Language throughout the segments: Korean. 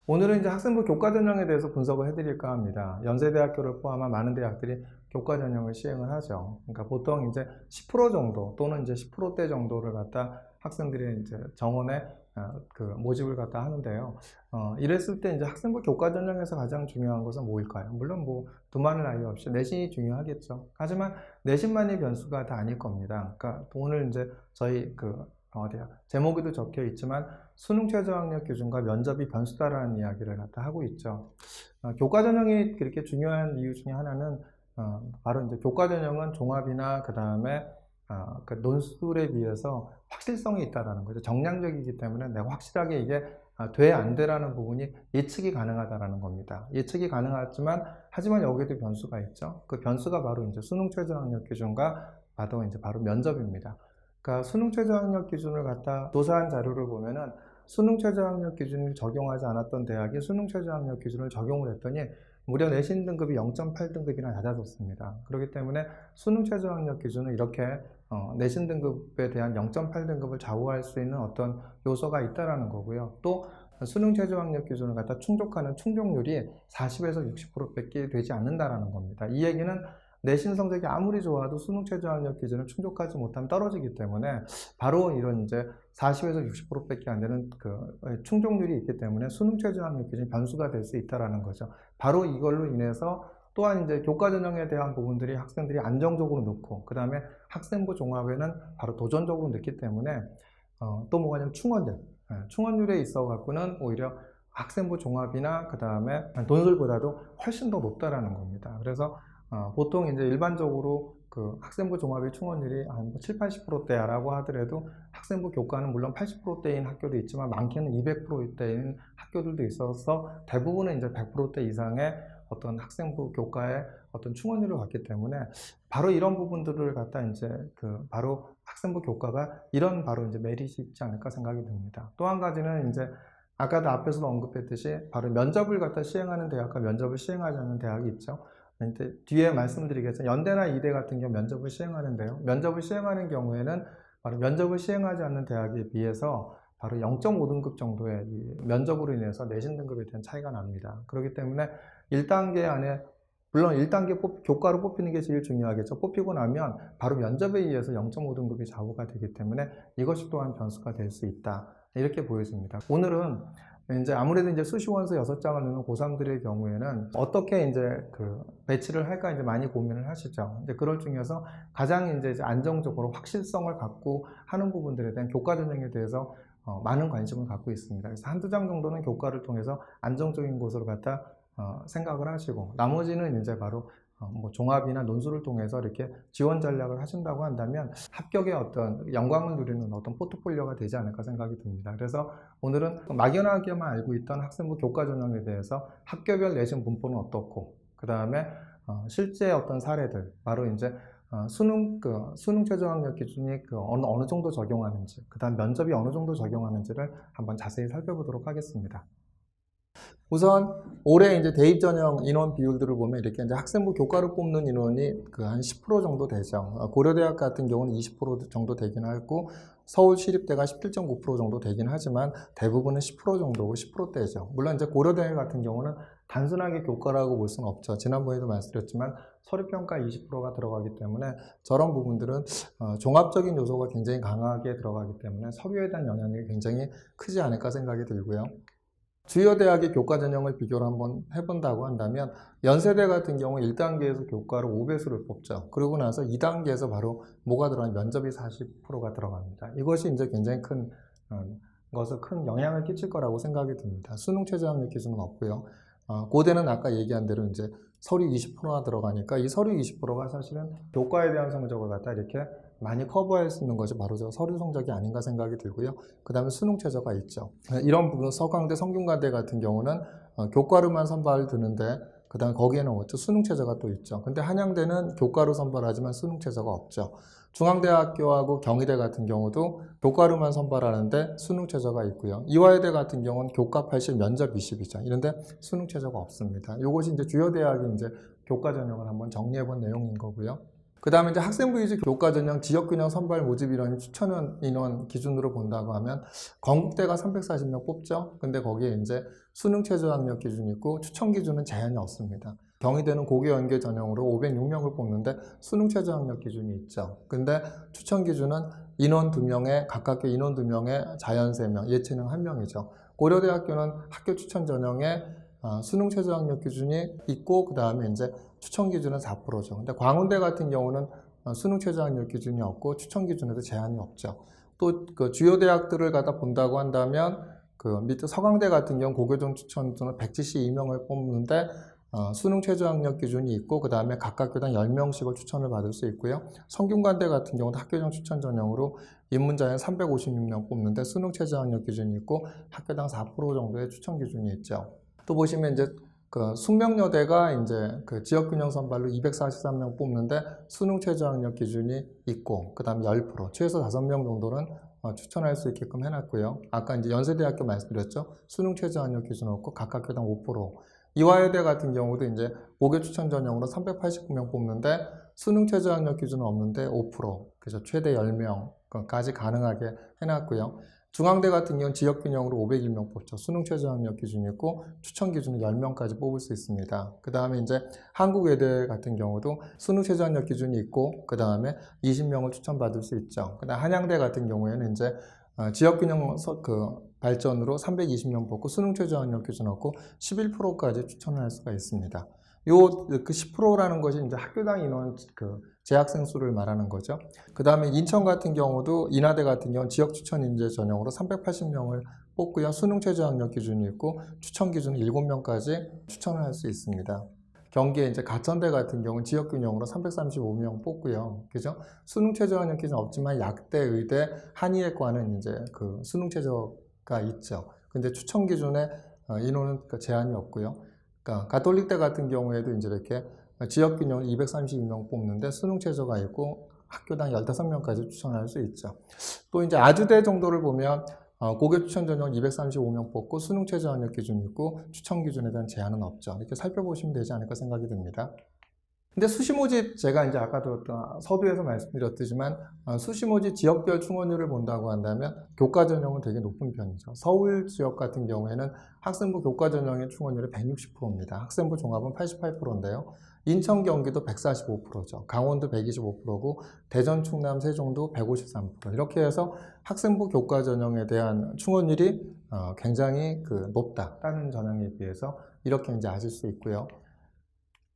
오늘은 이제 학생부 교과 전형에 대해서 분석을 해드릴까 합니다. 연세대학교를 포함한 많은 대학들이 교과 전형을 시행을 하죠. 그러니까 보통 이제 10% 정도 또는 이제 10%대 정도를 갖다 학생들이 이제 정원에 그 모집을 갖다 하는데요. 이랬을 때 이제 학생부 교과 전형에서 가장 중요한 것은 뭐일까요? 물론 뭐 두말할 나위 없이 내신이 중요하겠죠. 하지만 내신만이 변수가 다 아닐 겁니다. 그러니까 오늘 이제 저희 어디야 제목에도 적혀 있지만 수능 최저학력 기준과 면접이 변수다라는 이야기를 갖다 하고 있죠. 교과 전형이 그렇게 중요한 이유 중에 하나는 바로 이제 교과 전형은 종합이나 그 다음에 그 논술에 비해서 확실성이 있다라는 거죠. 정량적이기 때문에 내가 확실하게 이게 돼 안 돼라는 부분이 예측이 가능하다라는 겁니다. 예측이 가능하지만 하지만 여기에도 변수가 있죠. 그 변수가 바로 이제 수능 최저학력 기준과 바로 면접입니다. 그러니까 수능 최저학력 기준을 갖다 조사한 자료를 보면은 수능 최저학력 기준을 적용하지 않았던 대학이 수능 최저학력 기준을 적용을 했더니 무려 내신 등급이 0.8등급이나 낮아졌습니다. 그렇기 때문에 수능 최저학력 기준은 이렇게 내신 등급에 대한 0.8등급을 좌우할 수 있는 어떤 요소가 있다라는 거고요. 또 수능 최저학력 기준을 갖다 충족하는 충족률이 40에서 60%밖에 되지 않는다라는 겁니다. 이 얘기는 내신 성적이 아무리 좋아도 수능 최저학력 기준을 충족하지 못하면 떨어지기 때문에 바로 이런 이제 40에서 60%밖에 안 되는 그 충족률이 있기 때문에 수능 최저학력 기준이 변수가 될 수 있다라는 거죠. 바로 이걸로 인해서 또한 이제 교과 전형에 대한 부분들이 학생들이 안정적으로 넣고 그 다음에 학생부 종합에는 바로 도전적으로 넣기 때문에 또 뭐가 냐면 충원율에 있어 갖고는 오히려 학생부 종합이나 그 다음에 논술보다도 훨씬 더 높다라는 겁니다. 그래서 보통 이제 일반적으로 그 학생부 종합의 충원율이 한 7, 80%대라고 하더라도 학생부 교과는 물론 80%대인 학교도 있지만 많게는 200%대인 학교들도 있어서 대부분은 이제 100%대 이상의 어떤 학생부 교과의 어떤 충원율을 갖기 때문에 바로 이런 부분들을 갖다 이제 바로 학생부 교과가 이런 바로 이제 메리트 있지 않을까 생각이 듭니다. 또 한 가지는 이제 아까도 앞에서도 언급했듯이 바로 면접을 갖다 시행하는 대학과 면접을 시행하지 않는 대학이 있죠. 뒤에 말씀드리겠지만 연대나 이대 같은 경우 면접을 시행하는데요. 면접을 시행하는 경우에는 바로 면접을 시행하지 않는 대학에 비해서 바로 0.5등급 정도의 면접으로 인해서 내신 등급에 대한 차이가 납니다. 그렇기 때문에 1단계 안에 물론 1단계 교과로 뽑히는 게 제일 중요하겠죠. 뽑히고 나면 바로 면접에 의해서 0.5등급이 좌우가 되기 때문에 이것이 또한 변수가 될 수 있다. 이렇게 보여집니다. 오늘은 이제 아무래도 이제 수시원서 6장을 넣는 고3들의 경우에는 어떻게 이제 배치를 할까 이제 많이 고민을 하시죠. 이제 그럴 중에서 가장 이제 안정적으로 확실성을 갖고 하는 부분들에 대한 교과 전형에 대해서 많은 관심을 갖고 있습니다. 그래서 한두 장 정도는 교과를 통해서 안정적인 곳으로 갖다 생각을 하시고 나머지는 이제 바로 뭐 종합이나 논술을 통해서 이렇게 지원 전략을 하신다고 한다면 합격의 어떤 영광을 누리는 어떤 포트폴리오가 되지 않을까 생각이 듭니다. 그래서 오늘은 막연하게만 알고 있던 학생부 교과 전형에 대해서 학교별 내신 분포는 어떻고 그 다음에 실제 어떤 사례들 바로 이제 수능 최저학력 기준이 어느 정도 적용하는지 그 다음 면접이 어느 정도 적용하는지를 한번 자세히 살펴보도록 하겠습니다. 우선 올해 이제 대입 전형 인원 비율들을 보면 이렇게 이제 학생부 교과를 뽑는 인원이 한 10% 정도 되죠. 고려대학 같은 경우는 20% 정도 되긴 하고 서울시립대가 17.9% 정도 되긴 하지만 대부분은 10% 정도고 10%대죠. 물론 이제 고려대 같은 경우는 단순하게 교과라고 볼 수는 없죠. 지난번에도 말씀드렸지만 서류평가 20%가 들어가기 때문에 저런 부분들은 종합적인 요소가 굉장히 강하게 들어가기 때문에 서류에 대한 영향이 굉장히 크지 않을까 생각이 들고요. 주요 대학의 교과 전형을 비교를 한번 해본다고 한다면 연세대 같은 경우 1단계에서 교과를 5배수를 뽑죠. 그러고 나서 2단계에서 바로 뭐가 들어가면 면접이 40%가 들어갑니다. 이것이 이제 굉장히 큰 영향을 끼칠 거라고 생각이 듭니다. 수능 최저학력 기준은 없고요. 고대는 아까 얘기한 대로 이제 서류 20%가 들어가니까 이 서류 20%가 사실은 교과에 대한 성적을 갖다 이렇게 많이 커버할 수 있는 것이 바로 저 서류 성적이 아닌가 생각이 들고요. 그 다음에 수능 최저가 있죠. 이런 부분 서강대, 성균관대 같은 경우는 교과로만 선발을 드는데 그 다음에 거기에는 어쩌 수능 최저가 또 있죠. 근데 한양대는 교과로 선발하지만 수능 최저가 없죠. 중앙대학교하고 경희대 같은 경우도 교과로만 선발하는데 수능 최저가 있고요. 이화여대 같은 경우는 교과 80, 면접 20이죠. 이런데 수능 최저가 없습니다. 이것이 이제 주요 대학이 이제 교과 전형을 한번 정리해 본 내용인 거고요. 그 다음에 이제 학생부 위주 교과 전형 지역균형 선발 모집 인원이 추천 인원 기준으로 본다고 하면 건국대가 340명 뽑죠. 근데 거기에 이제 수능 최저 학력 기준이 있고 추천 기준은 제한이 없습니다. 경희대는 고교 연계 전형으로 506명을 뽑는데 수능 최저 학력 기준이 있죠. 근데 추천 기준은 인원 2명에 각각의 인원 2명에 자연 3명, 예체능 1명이죠. 고려대학교는 학교 추천 전형에 수능 최저 학력 기준이 있고 그 다음에 이제 추천 기준은 4%죠. 근데 광운대 같은 경우는 수능 최저 학력 기준이 없고 추천 기준에도 제한이 없죠. 또 그 주요 대학들을 갖다 본다고 한다면 그 밑에 서강대 같은 경우 고교정 추천으로 172명을 뽑는데 수능 최저 학력 기준이 있고 그 다음에 각 교당 10명씩을 추천을 받을 수 있고요. 성균관대 같은 경우도 학교정 추천 전형으로 입문자연 356명 뽑는데 수능 최저 학력 기준이 있고 학교당 4% 정도의 추천 기준이 있죠. 또 보시면 이제 그 숙명여대가 이제 그 지역균형 선발로 243명 뽑는데 수능 최저 학력 기준이 있고 그 다음에 10% 최소 5명 정도는 추천할 수 있게끔 해놨고요. 아까 이제 연세대학교 말씀드렸죠. 수능 최저 학력 기준 없고 각 학교당 5%. 이화여대 같은 경우도 이제 고교 추천 전형으로 389명 뽑는데 수능 최저 학력 기준은 없는데 5%. 그래서 최대 10명까지 가능하게 해놨고요. 중앙대 같은 경우는 지역균형으로 501명 뽑죠. 수능 최저 학력 기준이 있고 추천 기준은 10명까지 뽑을 수 있습니다. 그 다음에 이제 한국외대 같은 경우도 수능 최저 학력 기준이 있고 그 다음에 20명을 추천받을 수 있죠. 그 다음 한양대 같은 경우에는 이제 지역균형 발전으로 320명 뽑고 수능 최저 학력 기준 없고 11%까지 추천을 할 수가 있습니다. 그 10%라는 것이 이제 학교당 인원 재학생 수를 말하는 거죠. 그 다음에 인천 같은 경우도 인하대 같은 경우는 지역 추천 인재 전형으로 380명을 뽑고요. 수능 최저 학력 기준이 있고 추천 기준은 7명까지 추천을 할 수 있습니다. 경기에 이제 가천대 같은 경우는 지역균형으로 335명 뽑고요. 그죠? 수능 최저 학력 기준 없지만 약대, 의대, 한의예과는 이제 그 수능 최저가 있죠. 근데 추천 기준에 인원은 제한이 없고요. 그러니까 가톨릭대 같은 경우에도 이제 이렇게 지역균형을 232명 뽑는데 수능 최저가 있고 학교당 15명까지 추천할 수 있죠. 또 이제 아주대 정도를 보면 고교 추천 전형 235명 뽑고 수능 최저 학력 기준이 있고 추천 기준에 대한 제한은 없죠. 이렇게 살펴보시면 되지 않을까 생각이 듭니다. 근데 수시모집 제가 이제 아까도 서두에서 말씀드렸지만 수시모집 지역별 충원율을 본다고 한다면 교과 전형은 되게 높은 편이죠. 서울 지역 같은 경우에는 학생부 교과 전형의 충원율이 160%입니다. 학생부 종합은 88%인데요. 인천, 경기도 145%죠. 강원도 125%고 대전, 충남, 세종도 153%. 이렇게 해서 학생부 교과 전형에 대한 충원율이 굉장히 높다. 다른 전형에 비해서 이렇게 이제 아실 수 있고요.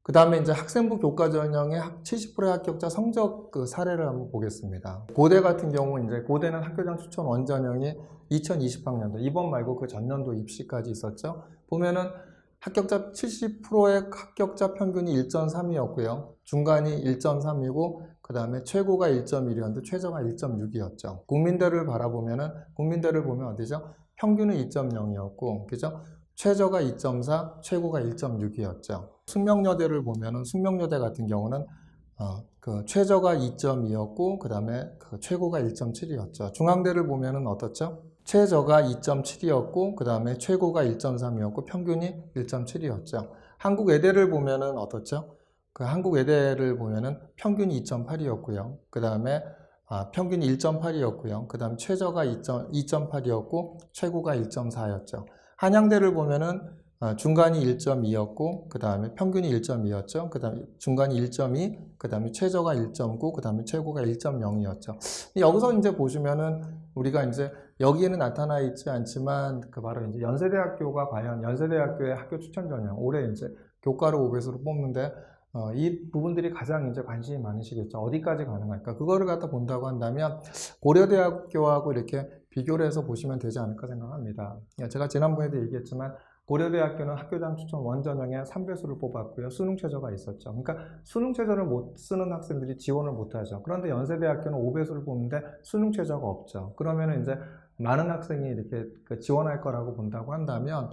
그 다음에 이제 학생부 교과 전형의 70%의 합격자 성적 사례를 한번 보겠습니다. 고대 같은 경우 이제 고대는 학교장 추천 원전형이 2020학년도 이번 말고 그 전년도 입시까지 있었죠. 보면은 합격자 70%의 합격자 평균이 1.3이었고요. 중간이 1.3이고 그 다음에 최고가 1.1이었는데 최저가 1.6이었죠. 국민대를 보면 어디죠? 평균은 2.0이었고 그죠? 최저가 2.4, 최고가 1.6이었죠. 숙명여대를 보면은 숙명여대 같은 경우는 최저가 2.2였고 그 다음에 최고가 1.7이었죠. 중앙대를 보면은 어떻죠? 최저가 2.7이었고 그 다음에 최고가 1.3이었고 평균이 1.7이었죠. 한국외대를 보면은 어떻죠? 한국외대를 보면은 평균이 2.8이었고요. 그 다음에 평균이 1.8이었고요. 그 다음 최저가 2.8이었고 최고가 1.4였죠. 한양대를 보면은 중간이 1.2였고 그 다음에 평균이 1.2였죠. 그 다음에 중간이 1.2, 그 다음에 최저가 1.9, 그 다음에 최고가 1.0이었죠. 여기서 이제 보시면은 우리가 이제 여기에는 나타나 있지 않지만 바로 이제 연세대학교가 과연 연세대학교의 학교 추천 전형 올해 이제 교과를 5배수로 뽑는데 이 부분들이 가장 이제 관심이 많으시겠죠. 어디까지 가능할까? 그거를 갖다 본다고 한다면 고려대학교하고 이렇게 비교를 해서 보시면 되지 않을까 생각합니다. 제가 지난번에도 얘기했지만 고려대학교는 학교장 추천 원전형에 3배수를 뽑았고요. 수능 최저가 있었죠. 그러니까 수능 최저를 못 쓰는 학생들이 지원을 못하죠. 그런데 연세대학교는 5배수를 뽑는데 수능 최저가 없죠. 그러면 이제 많은 학생이 이렇게 지원할 거라고 본다고 한다면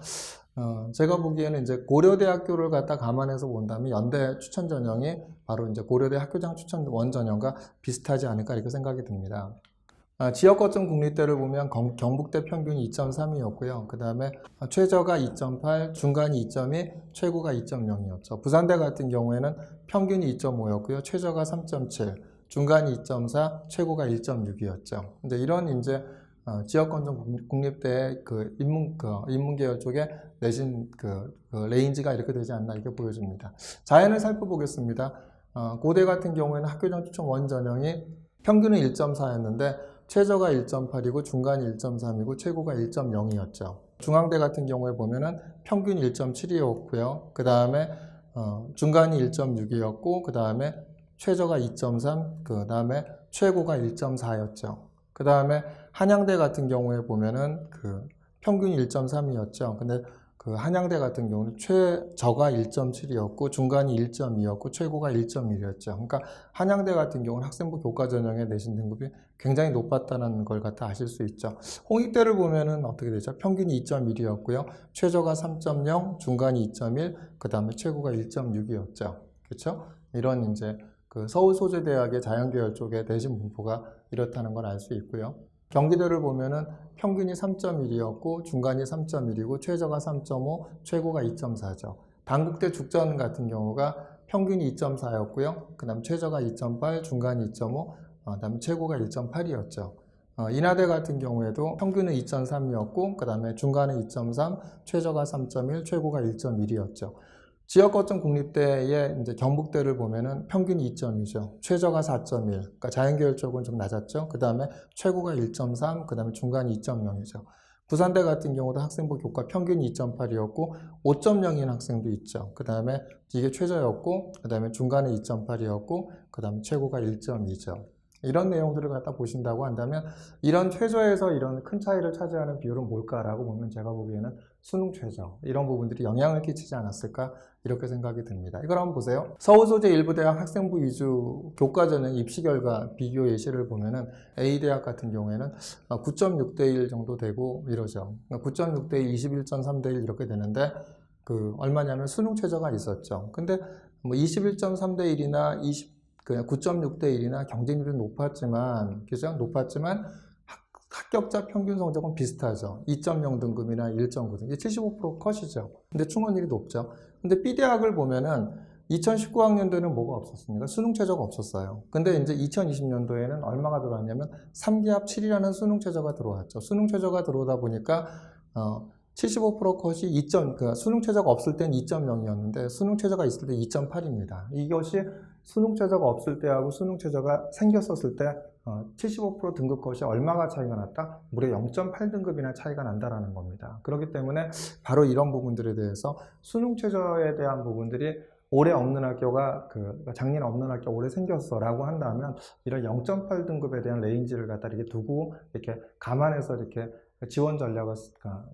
제가 보기에는 이제 고려대학교를 갖다 감안해서 본다면 연대 추천 전형이 바로 이제 고려대 학교장 추천 원전형과 비슷하지 않을까 이렇게 생각이 듭니다. 지역 거점 국립대를 보면 경북대 평균이 2.3이었고요. 그 다음에 최저가 2.8, 중간이 2.2, 최고가 2.0이었죠. 부산대 같은 경우에는 평균이 2.5였고요. 최저가 3.7, 중간이 2.4, 최고가 1.6이었죠. 근데 이런 이제 지역 거점 국립대의 인문계열 쪽에 내신 레인지가 이렇게 되지 않나 이렇게 보여집니다. 자연을 살펴보겠습니다. 고대 같은 경우에는 학교장 추천 원전형이 평균은 1.4였는데 최저가 1.8이고 중간이 1.3이고 최고가 1.0이었죠. 중앙대 같은 경우에 보면은 평균 1.7이었고요. 그 다음에 중간이 1.6이었고 그 다음에 최저가 2.3, 그 다음에 최고가 1.4였죠. 그 다음에 한양대 같은 경우에 보면은 평균이 1.3이었죠. 근데 한양대 같은 경우는 최저가 1.7이었고 중간이 1.2였고 최고가 1.1이었죠. 그러니까 한양대 같은 경우는 학생부 교과 전형의 내신 등급이 굉장히 높았다는 걸 갖다 아실 수 있죠. 홍익대를 보면은 어떻게 되죠? 평균이 2.1이었고요. 최저가 3.0, 중간이 2.1, 그 다음에 최고가 1.6이었죠. 그렇죠? 이런 이제 서울소재대학의 자연계열 쪽의 내신 분포가 이렇다는 걸 알 수 있고요. 경기대를 보면은 평균이 3.1이었고 중간이 3.1이고 최저가 3.5, 최고가 2.4죠. 단국대 죽전 같은 경우가 평균이 2.4였고요. 그 다음 최저가 2.8, 중간이 2.5, 그 다음에 최고가 1.8이었죠. 인하대 같은 경우에도 평균은 2.3이었고 그 다음에 중간은 2.3, 최저가 3.1, 최고가 1.1이었죠. 지역 거점 국립대의 이제 경북대를 보면은 평균이 2.2죠. 최저가 4.1. 그러니까 자연계열 쪽은 좀 낮았죠. 그 다음에 최고가 1.3, 그 다음에 중간이 2.0이죠. 부산대 같은 경우도 학생부 교과 평균이 2.8이었고 5.0인 학생도 있죠. 그 다음에 이게 최저였고 그 다음에 중간에 2.8이었고 그 다음에 최고가 1.2죠. 이런 내용들을 갖다 보신다고 한다면 이런 최저에서 이런 큰 차이를 차지하는 비율은 뭘까라고 보면 제가 보기에는 수능 최저 이런 부분들이 영향을 끼치지 않았을까 이렇게 생각이 듭니다. 이걸 한번 보세요. 서울소재 일부 대학 학생부 위주 교과전형 입시 결과 비교 예시를 보면은 A대학 같은 경우에는 9.6대 1 정도 되고 이러죠. 9.6대 1, 21.3대 1 이렇게 되는데 얼마냐면 수능 최저가 있었죠. 근데 21.3대 1이나 9.6대 1이나 경쟁률이 높았지만, 그죠? 높았지만 합격자 평균 성적은 비슷하죠. 2.0 등급이나 1.9 등급, 75% 컷이죠. 근데 충원율이 높죠. 근데 B대학을 보면은 2019학년도에는 뭐가 없었습니까? 수능 최저가 없었어요. 근데 이제 2020년도에는 얼마가 들어왔냐면 3기합 7이라는 수능 최저가 들어왔죠. 수능 최저가 들어오다 보니까 75% 컷이 수능 최저가 없을 땐 2.0이었는데 수능 최저가 있을 때 2.8입니다. 이것이 수능 최저가 없을 때하고 수능 최저가 생겼었을 때 75% 등급 컷이 얼마가 차이가 났다? 무려 0.8등급이나 차이가 난다라는 겁니다. 그렇기 때문에 바로 이런 부분들에 대해서 수능 최저에 대한 부분들이 올해 없는 학교가 작년에 없는 학교가 올해 생겼어 라고 한다면 이런 0.8등급에 대한 레인지를 갖다 이렇게 두고 이렇게 감안해서 이렇게 지원 전략을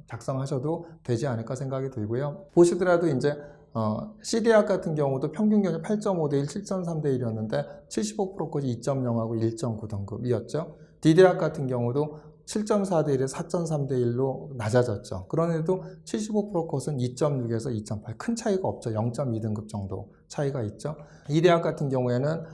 작성하셔도 되지 않을까 생각이 들고요. 보시더라도 이제 C대학 같은 경우도 평균 견적 8.5대 1, 7.3대 1이었는데 75%까지 2.0하고 1.9 등급이었죠. D대학 같은 경우도 7.4대 1에 4.3대 1로 낮아졌죠. 그런데도 75% 컷은 2.6에서 2.8. 큰 차이가 없죠. 0.2등급 정도 차이가 있죠. E대학 같은 경우에는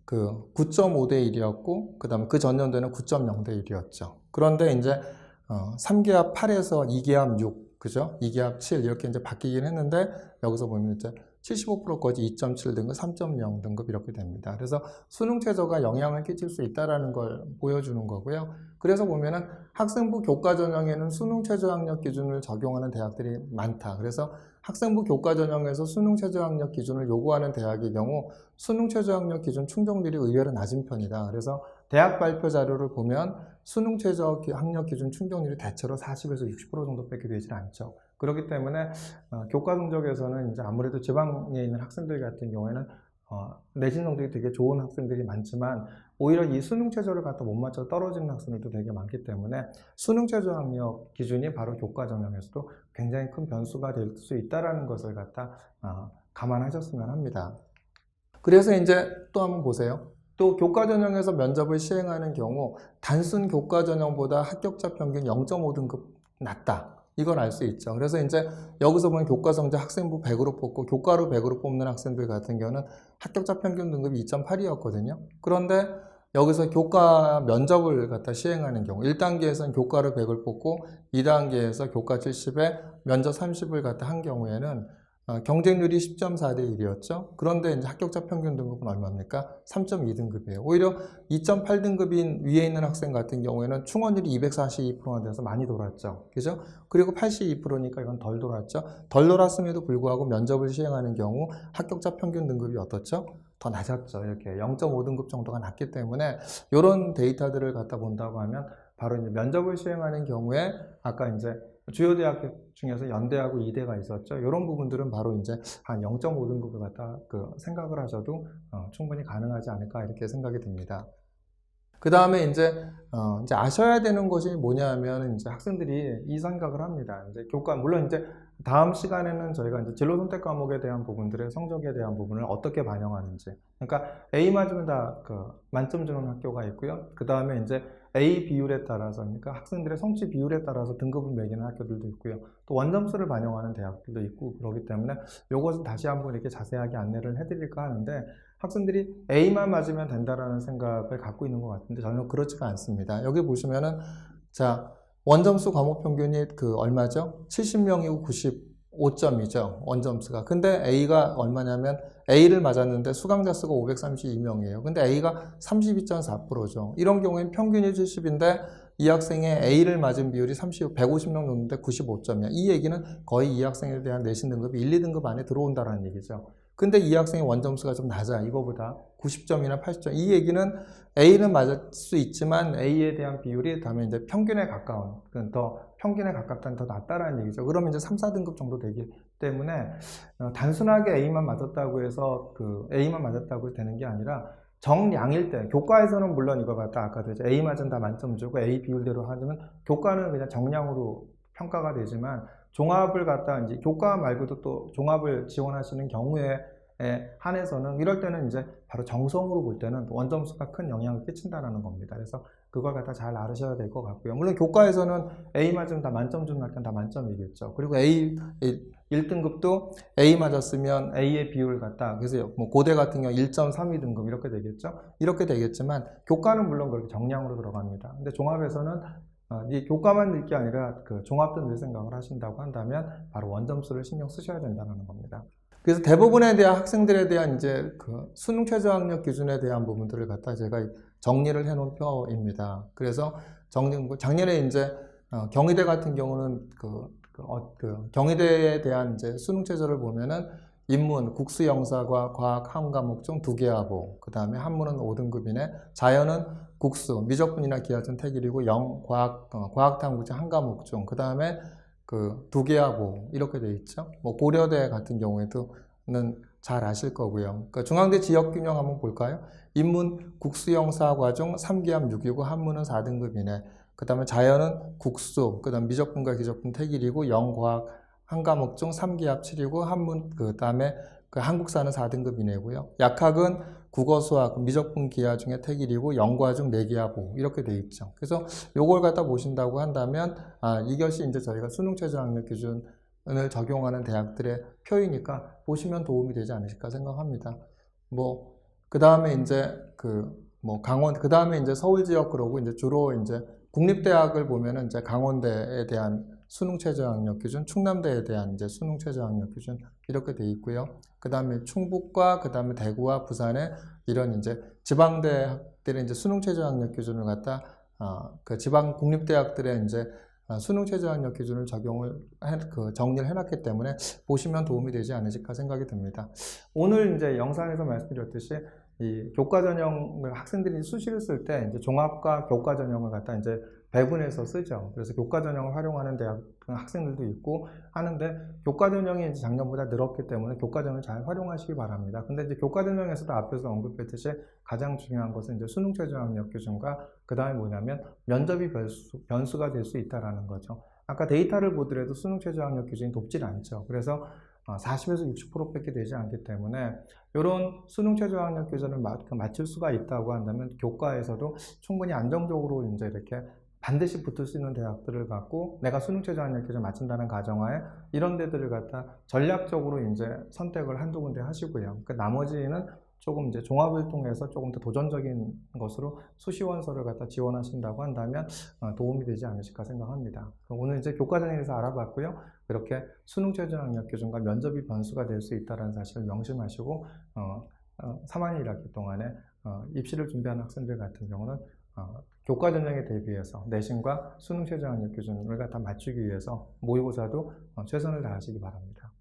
9.5대 1이었고, 그 다음에 그 전년도에는 9.0대 1이었죠. 그런데 이제 3기합 8에서 2기합 6, 그죠? 2기합 7 이렇게 이제 바뀌긴 했는데 여기서 보면 이제 75%까지 2.7 등급, 3.0 등급 이렇게 됩니다. 그래서 수능 최저가 영향을 끼칠 수 있다라는 걸 보여주는 거고요. 그래서 보면은 학생부 교과 전형에는 수능 최저 학력 기준을 적용하는 대학들이 많다. 그래서 학생부 교과 전형에서 수능 최저 학력 기준을 요구하는 대학의 경우 수능 최저 학력 기준 충족률이 의외로 낮은 편이다. 그래서 대학 발표 자료를 보면 수능 최저 학력 기준 충족률이 대체로 40에서 60% 정도밖에 되질 않죠. 그렇기 때문에 교과 성적에서는 이제 아무래도 지방에 있는 학생들 같은 경우에는 내신 성적이 되게 좋은 학생들이 많지만 오히려 이 수능 최저를 갖다 못 맞춰 떨어지는 학생들도 되게 많기 때문에 수능 최저 학력 기준이 바로 교과 전형에서도 굉장히 큰 변수가 될 수 있다는 것을 갖다 감안하셨으면 합니다. 그래서 이제 또 한번 보세요. 또 교과 전형에서 면접을 시행하는 경우 단순 교과 전형보다 합격자 평균 0.5등급 낮다. 이걸 알 수 있죠. 그래서 이제 여기서 보면 교과 성적 학생부 100으로 뽑고 교과로 100으로 뽑는 학생들 같은 경우는 합격자 평균 등급이 2.8이었거든요. 그런데 여기서 교과 면접을 갖다 시행하는 경우 1단계에서는 교과를 100을 뽑고 2단계에서 교과 70에 면접 30을 갖다 한 경우에는 경쟁률이 10.4대 1이었죠. 그런데 이제 합격자 평균 등급은 얼마입니까? 3.2등급이에요. 오히려 2.8등급인 위에 있는 학생 같은 경우에는 충원율이 242%가 돼서 많이 돌았죠. 그죠? 그리고 82%니까 이건 덜 돌았죠. 덜 돌았음에도 불구하고 면접을 시행하는 경우 합격자 평균 등급이 어떻죠? 더 낮았죠. 이렇게 0.5등급 정도가 낮기 때문에 이런 데이터들을 갖다 본다고 하면 바로 이제 면접을 시행하는 경우에 아까 이제 주요 대학교 중에서 연대하고 이대가 있었죠. 이런 부분들은 바로 이제 한 0.5등급을 갖다 생각을 하셔도 충분히 가능하지 않을까 이렇게 생각이 듭니다. 그 다음에 이제 아셔야 되는 것이 뭐냐면 이제 학생들이 이 생각을 합니다. 이제 교과, 물론 이제 다음 시간에는 저희가 이제 진로 선택 과목에 대한 부분들의 성적에 대한 부분을 어떻게 반영하는지. 그러니까 A 맞으면 다 만점 주는 학교가 있고요. 그 다음에 이제 A 비율에 따라서, 그러니까 학생들의 성취 비율에 따라서 등급을 매기는 학교들도 있고요. 또 원점수를 반영하는 대학들도 있고 그렇기 때문에 이것은 다시 한번 이렇게 자세하게 안내를 해드릴까 하는데 학생들이 A만 맞으면 된다라는 생각을 갖고 있는 것 같은데 전혀 그렇지가 않습니다. 여기 보시면은 자 원점수 과목 평균이 얼마죠? 70명이고 95점이죠. 원점수가. 근데 A가 얼마냐면 A를 맞았는데 수강자 수가 532명이에요. 근데 A가 32.4%죠. 이런 경우엔 평균이 70인데 이 학생의 A를 맞은 비율이 150명 정도인데 95점이야. 이 얘기는 거의 이 학생에 대한 내신 등급이 1, 2등급 안에 들어온다는 얘기죠. 근데 이 학생의 원점수가 좀 낮아. 이거보다 90점이나 80점. 이 얘기는 A는 맞을 수 있지만 A에 대한 비율이 다음에 이제 평균에 가까운, 더 평균에 가깝다는 더 낮다라는 얘기죠. 그러면 이제 3, 4등급 정도 되기 때문에 단순하게 A만 맞았다고 해서 A만 맞았다고 되는 게 아니라 정량일 때, 교과에서는 물론 이거 같다 아까 되죠. A 맞은 다 만점 주고 A 비율대로 하면 교과는 그냥 정량으로 평가가 되지만 종합을 갖다 이제 교과 말고도 또 종합을 지원하시는 경우에 한해서는 이럴 때는 이제 바로 정성으로 볼 때는 원점수가 큰 영향을 끼친다는 겁니다. 그래서 그걸 갖다 잘 알으셔야 될 것 같고요. 물론 교과에서는 A 맞으면 다 만점 주는 학교는 다 만점이겠죠. 그리고 A 1등급도 A 맞았으면 A의 비율을 갖다 그래서 뭐 고대 같은 경우 1.32등급 이렇게 되겠죠. 이렇게 되겠지만 교과는 물론 그렇게 정량으로 들어갑니다. 근데 종합에서는 이 교과만 낼 게 아니라 종합도 낼 생각을 하신다고 한다면 바로 원점수를 신경 쓰셔야 된다는 겁니다. 그래서 대부분에 대한 학생들에 대한 이제 수능 최저 학력 기준에 대한 부분들을 갖다 제가 정리를 해 놓은 표입니다. 그래서 작년에 이제 경희대 같은 경우는 경희대에 대한 이제 수능 최저를 보면은 인문, 국수, 영사과, 과학 한 과목 중 2개 하고 그 다음에 한문은 5등급이네. 자연은 국수, 미적분이나 기하천 태길이고 과학 탐구지 한 과목 중 그 다음에 2개 하고 이렇게 돼 있죠. 뭐 고려대 같은 경우에도는 잘 아실 거고요. 그러니까 중앙대 지역균형 한번 볼까요? 인문, 국수, 영사과 중 3개 합 6이고 한문은 4등급이네. 그 다음에 자연은 국수, 그 다음 미적분과 기적분 태길이고 영과학 한 과목 중 3개 합 7이고 한문 그 다음에 한국사는 4등급이네고요. 약학은 국어, 수학, 미적분, 기하 중에 태길이고 영과 중 4개 합 5 이렇게 돼 있죠. 그래서 요걸 갖다 보신다고 한다면 이것이 이제 저희가 수능 최저 학력 기준을 적용하는 대학들의 표이니까 보시면 도움이 되지 않으실까 생각합니다. 뭐 그 다음에 이제 강원 그 다음에 이제 서울 지역 그러고 이제 주로 이제 국립대학을 보면은 이제 강원대에 대한 수능 최저 학력 기준, 충남대에 대한 이제 수능 최저 학력 기준 이렇게 돼 있고요. 그 다음에 충북과 그 다음에 대구와 부산의 이런 이제 지방대학들의 이제 수능 최저 학력 기준을 갖다 지방 국립대학들의 이제 수능 최저 학력 기준을 정리를 해놨기 때문에 보시면 도움이 되지 않으실까 생각이 듭니다. 오늘 이제 영상에서 말씀드렸듯이 이 교과 전형을 학생들이 수시를 쓸 때 이제 종합과 교과 전형을 갖다 이제 배분해서 쓰죠. 그래서 교과 전형을 활용하는 대학 학생들도 있고 하는데 교과 전형이 이제 작년보다 늘었기 때문에 교과 전형을 잘 활용하시기 바랍니다. 근데 이제 교과 전형에서도 앞에서 언급했듯이 가장 중요한 것은 이제 수능 최저 학력 기준과 그 다음에 뭐냐면 면접이 변수가 될 수 있다라는 거죠. 아까 데이터를 보더라도 수능 최저 학력 기준이 높질 않죠. 그래서 40에서 60%밖에 되지 않기 때문에 이런 수능 최저 학력 기준을 맞출 수가 있다고 한다면 교과에서도 충분히 안정적으로 이제 이렇게 반드시 붙을 수 있는 대학들을 갖고 내가 수능 최저 학력 기준 맞춘다는 가정하에 이런 데들을 갖다 전략적으로 이제 선택을 한두 군데 하시고요. 그 나머지는 조금 이제 종합을 통해서 조금 더 도전적인 것으로 수시원서를 갖다 지원하신다고 한다면 도움이 되지 않으실까 생각합니다. 오늘 이제 교과전형에 대해서 알아봤고요. 이렇게 수능 최저 학력 기준과 면접이 변수가 될 수 있다는 사실을 명심하시고 3학년 1학기 동안에 입시를 준비하는 학생들 같은 경우는 교과 전형에 대비해서 내신과 수능 최저 학력 기준을 갖다 맞추기 위해서 모의고사도 최선을 다하시기 바랍니다.